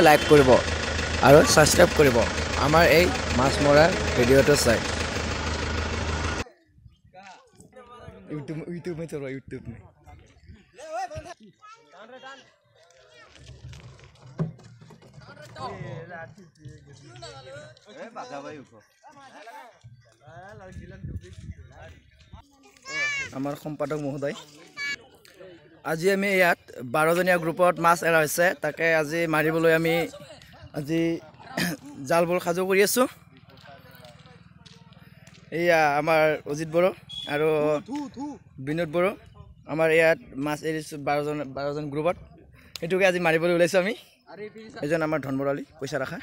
like কৰিব আৰু subscribe কৰিব আমাৰ এই মাছ মৰা ভিডিঅ'টো চাই YouTube में चलो YouTube में আমাৰ সম্পাদক মহোদয় আজি আমি ইয়াত 12 জনীয়া গ্ৰুপত মাছ এৰা হৈছে তাকে আজি মাৰিবলৈ আমি আজি জালবোৰ খাজু কৰি আছো এয়া আমাৰ অজিত বড়ো আৰু বিনোদ বড়ো আমাৰ ইয়াত মাছ এৰিছো 12 জন গ্ৰুপত এটুকে আজি মাৰিবলৈ ওলাইছো আমি এজন আমাৰ ধনবৰালি পইচা ৰাখা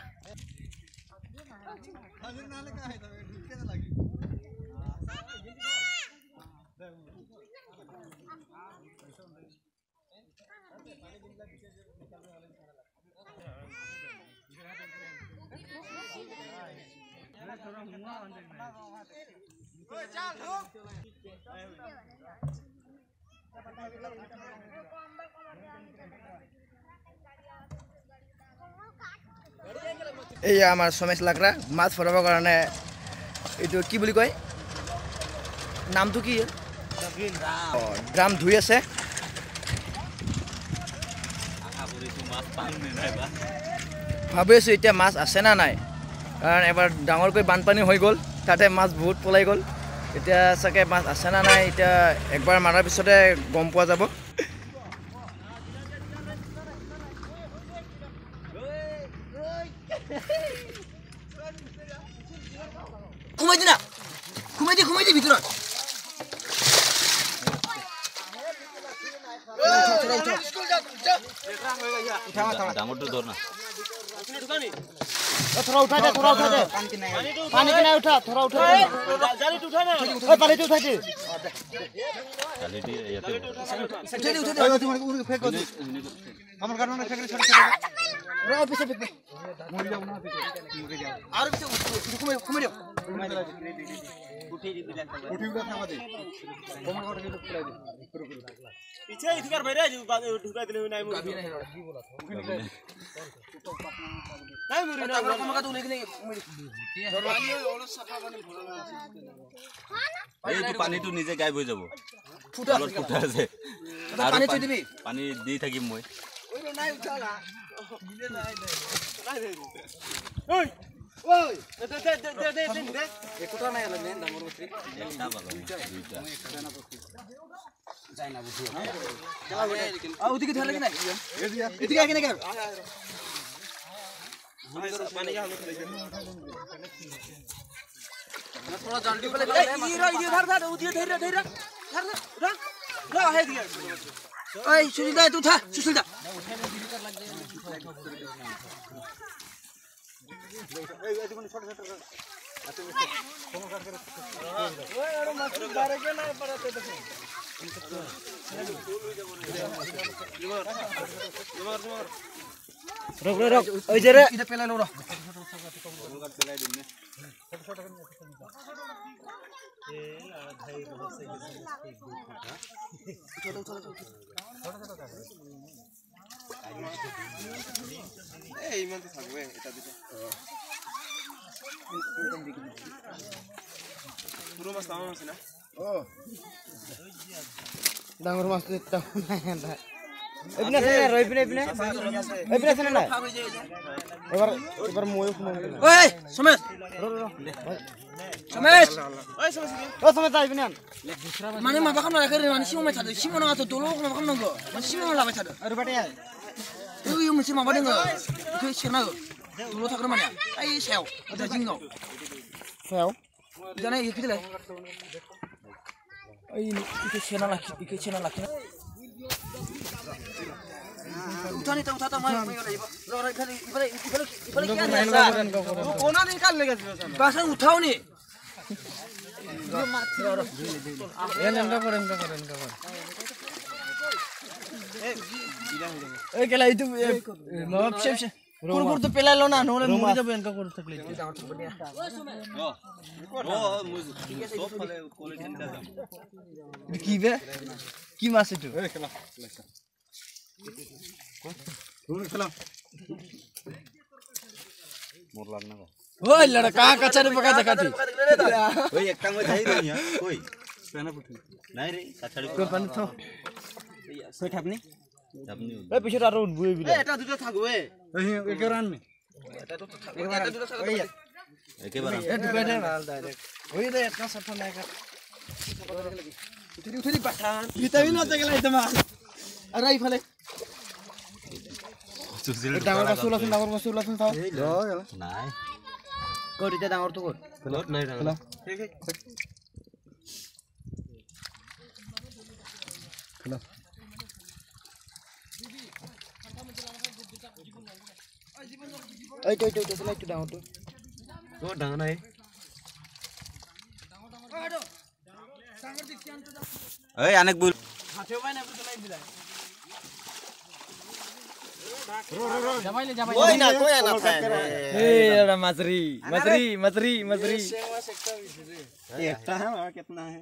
এয়া আমাৰ সমেশ লাকৰা মাছ ফৰাবৰ কাৰণে এইটো কি বুলি কয় নামটো কি ড্ৰাম ধুই আছে ভাবি আছো এতিয়া মাছ আছে না নাই কাৰণ এবাৰ ডাঙৰকৈ বানপানী হৈ গ'ল তাতে মাছ বহুত পলাই গ'ল এতিয়া চাগে মাছ আছে না নাই এতিয়া একবাৰ মাৰাৰ পিছতে গম পোৱা যাব ঘুমাই দি ভিতৰত ডাঙৰটো ধৰ না थोड़ा उठा दे पानी के नहीं उठा थोड़ा उठा जाली उठा ना ओए पानी उठा दे जाली दी याते जाली उठा दे तुम्हारे फेंक दो हमर घर में फेंक छोड़ रो पीछे फेंक मर जाओ ना पीछे और पीछे घुमे दो उठी उठा ना दे कमर काट के फुला दे पीछे इधर बैठा ढुका दिले नहीं मुड़ी नहीं बोला नहीं मुड़ी ना कमर का तो लेके नहीं पानी और सफा पानी भरना আছে এই তো পানীটো নিজে গায়ব হৈ যাব ফুটা আছে পানী থৈ দিবি পানী দি থাকিম মই ওই নাই উঠালা দিলে নাই ওই ওই দে একটা নাই হলো মেন ডাঙর মছলি একটা ভালো দুইটা যাই না বুঝিও ওদিকে ধরে লাগে না এদিকে আগে না কেন पानी का हमें थोड़ा जल्दी पे लगा ये धर उधर धर ला है दिया ओए सुनीता तू उठा सुनीता ए छोटा ओए अरे मत बारे के ना पड़ते देखो रुक ओइ जे रे इधर पेला लो पेला दिन ने छोटा ए धाई बहुत सही छोटा ए इमान तो থাকবে এটা দিতে পুরো মাছ নাম আছে না ও ডাঙর মাছ তো এটা না এবিনে আছে না এবার মই শুনো ওই সমেশ আইবিনে মানে মাবা খাম রাখে মানে সিমে থাদে সিমে না তো দলো খাম খাম নাঙ্গো মানে সিমে লাগাই থাদে আরে বাটে তুই মোনसे মাবা দङ इखो सेरना दलो थाग्रो माने ओइ सायाव अदा जिंगाव सायाव जाना इखो दिलाय ओइ इखो सेना लाखि उठानी तो उठाता मैं रो खाली इफाले क्या है कोना निकाल लेगा बस उठाओ नी इनका कर ए केला इतु माप शेप कुरकुर तो पेला लो ना नोले मुड़ी जब इनका कर सकले की बे की मास इतु ए खेला खेला मोर लागना का ओए लड़का कचरे पका दे काटी ओए एकटा মই যাই রই না কই পেনা পুঠি নাই রে কাছাড়ি তোর পানি থো কই থাপনি আপনি এ পিছত আর উঠবই বিলে এটা দুটো থাকো একে রান নে এটা দুটো থাকো একেবারে এ দুবে দে মাল ডাইরেক্ট ওই দে একটা সফা নাই কা উঠি পাঠান ভিটামিন আছে গেলা ইতমা আর এইফালে সুসিল ডাঙর বস্তু লাসুন থাও নাই করিতে ডাঙর তো কর নাই ডাঙর ঠিক আছে এই তো চলা একটু ডাঙর তো ও ডাঙর নাই এই অনেক বল হাতে ভাই না বুঝলাই দিলা ওই না কই না এই এরা মাছরি একটা है और कितना है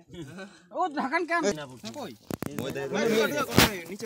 ও ঢাকান কাম কই মই দে নিচে